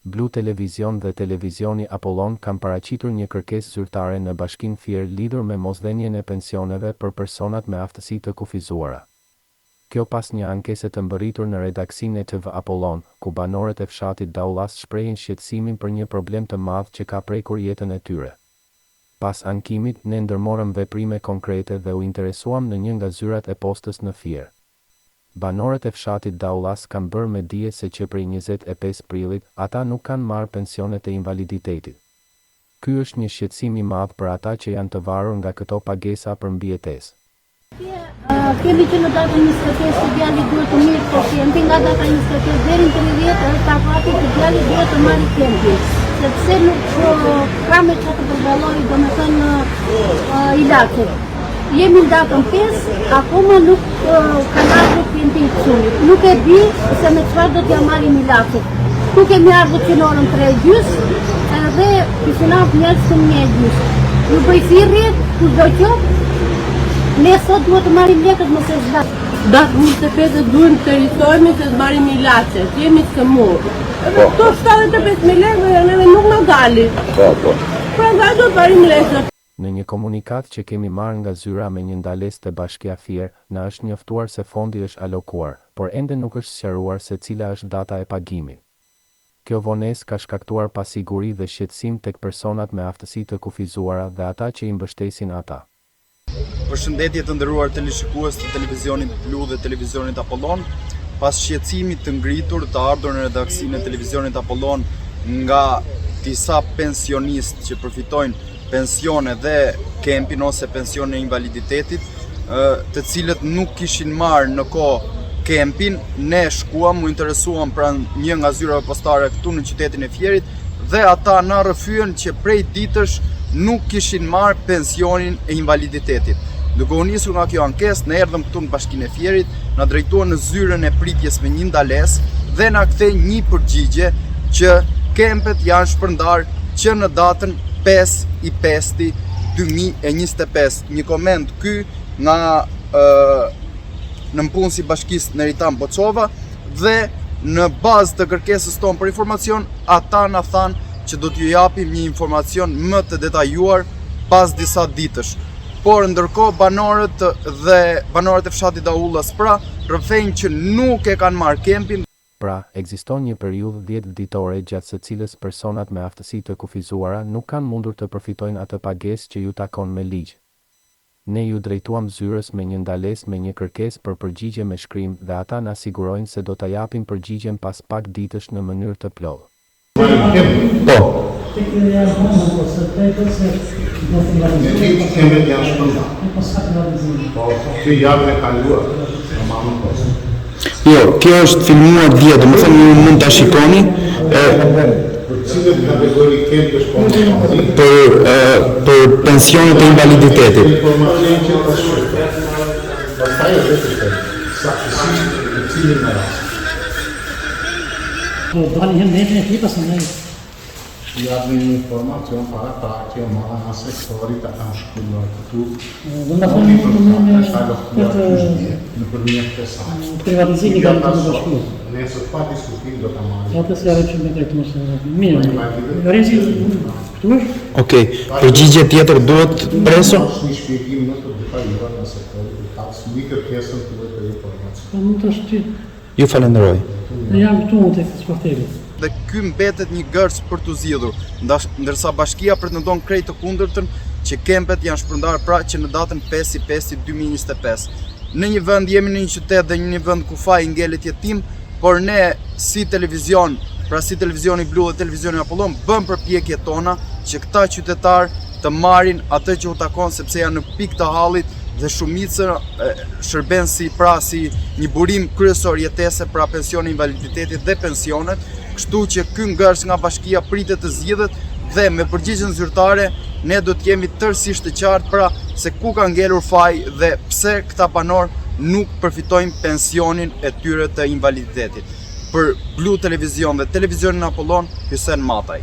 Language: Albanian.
Blu Televizion dhe Televizioni Apollon kanë paraqitur një kërkesë zyrtare në Bashkinë Fier lidhur me mosdhenjen e pensioneve për personat me aftësi të kufizuara. Kjo pas një ankese të mbërritur në redaksinë e TV Apollon, ku banorët e fshatit Daullas shprehin shqetësimin për një problem të madh që ka prekur jetën e tyre. Pas ankimit, ne ndërmorëm veprime konkrete dhe u interesuam në një nga zyrat e postës në Fier. Banorët e fshatit Daullas kanë bërë me dije se që prej 25 prillit, ata nuk kanë marrë pensionet e invaliditetit. Ky është një shqetësim i madh për ata që janë të varur nga këto pagesa për mbijetesë. Kemi që në datën 25 të djali duhet të mirë po kempin, nga data 25 deri në 30 është afati të djali duhet të marrë kempin. Sepse nuk ka me që të përballoj, do me thënë ilaçe. Jemi në datën 5, akoma nuk ka ardhur kempin kësumit. Nuk e di se me çfarë do t'ja marrim ilaçet. Tu kemi ardhur që në orën 3:30, edhe pishinat njerëz të 1:30. Ju bëj thirrje, kushdo qoftë, ne sot duhet të marrim lekët mëse zhvat. Datë 25 duhet të rritojme se të marrim ilaçet, jemi sëmur. Edhe këto 75.000 lekë janë edhe nuk në gali. Pra nga do të marrim lekët. Në një komunikat që kemi marrë nga zyra me një ndalesë të Bashkia Fier, na është njoftuar se fondi është alokuar, por ende nuk është sqaruar se cila është data e pagimit. Kjo vonesë ka shkaktuar pasiguri dhe shqetësim tek personat me aftësi të kufizuara dhe ata që i mbështesin ata. Përshëndetje të nderuar teleshikues të Televizionit Blu dhe Televizionit Apollon. Pas shqetësimit të ngritur të ardhur në redaksinë e Televizionit Apollon nga disa pensionistë që përfitojnë pensione dhe kempin ose pensione e invaliditetit, të cilët nuk kishin marrë në kohë kempin, ne shkuam, u interesuam pranë një nga zyrave postare këtu në qytetin e Fierit dhe ata na rrëfyen që prej ditësh nuk kishin marrë pensionin e invaliditetit. Duke u nisur nga kjo ankesë, ne erdhëm këtu në Bashkinë e Fierit, na drejtuan në zyrën e pritjes me një ndalesë dhe na kthej një përgjigje që kempet janë shpërndar që në datën 5/5/2025. Një koment ky nga nënpunësi i Bashkisë Neritan Bocova dhe në bazë të kërkesës tonë për informacion, ata na thanë që do t'ju japim një informacion më të detajuar pas disa ditësh. Por ndërkohë banorët e fshatit Daullas rrëfejnë që nuk e kanë marrë kempin. Pra, ekziston një periudhë 10 ditore gjatë së cilës personat me aftësi të kufizuara nuk kanë mundur të përfitojnë atë pagesë që ju takon me ligj. Ne ju drejtuam zyrës me një ndalesë me një kërkesë për përgjigje me shkrim dhe ata na sigurojnë se do ta japin përgjigjen pas pak ditësh në mënyrë të plotë. Po. Jo, kjo është filmuar dje, do më thënë ju mund të shikoni për pensionet e invaliditetit. Ja një informacion para ta që o marrë nga sektori të kam shkulluar këtu. Në përmjet të sajtë. Privatizimi ka në të bashku. Nesër pa diskutim do të marrë. Atë se arë që me drejtë mësë. Mirë. Lorenzi, këtu është? Okej, përgjigje tjetër duhet preso? Një shpjegim në të detajuar në sektori të takës, një kërkesën të dhe për informacion. Po nuk është ty. Ju falenderoj. Në jam këtu më të sporteri. Dhe ky mbetet një gërës për të zgjidhur, ndërsa bashkia pretendon krejt të kundërtën që kempet janë shpërndar pra që në datën 5/5/2025. Në një vend jemi në një qytet dhe një vend ku faji ngelet jetim, por ne si televizion, pra si Televizioni Blu dhe Televizioni Apollon, bëm përpjekjet tona që këta qytetar të marrin atë që u takon sepse janë në pikë të hallit dhe shumica shërben si një burim kryesor jetese pra pensioni invaliditetit dhe pensionet. Kështu që ky ngërës nga bashkia pritet të zgjidhet dhe me përgjigjen zyrtare ne do të jemi tërësisht të qartë pra se ku ka ngelur faji dhe pse këta banor nuk përfitojnë pensionin e tyre të invaliditetit. Për Blu Televizion dhe Televizionin Apollon, Hysen Mataj.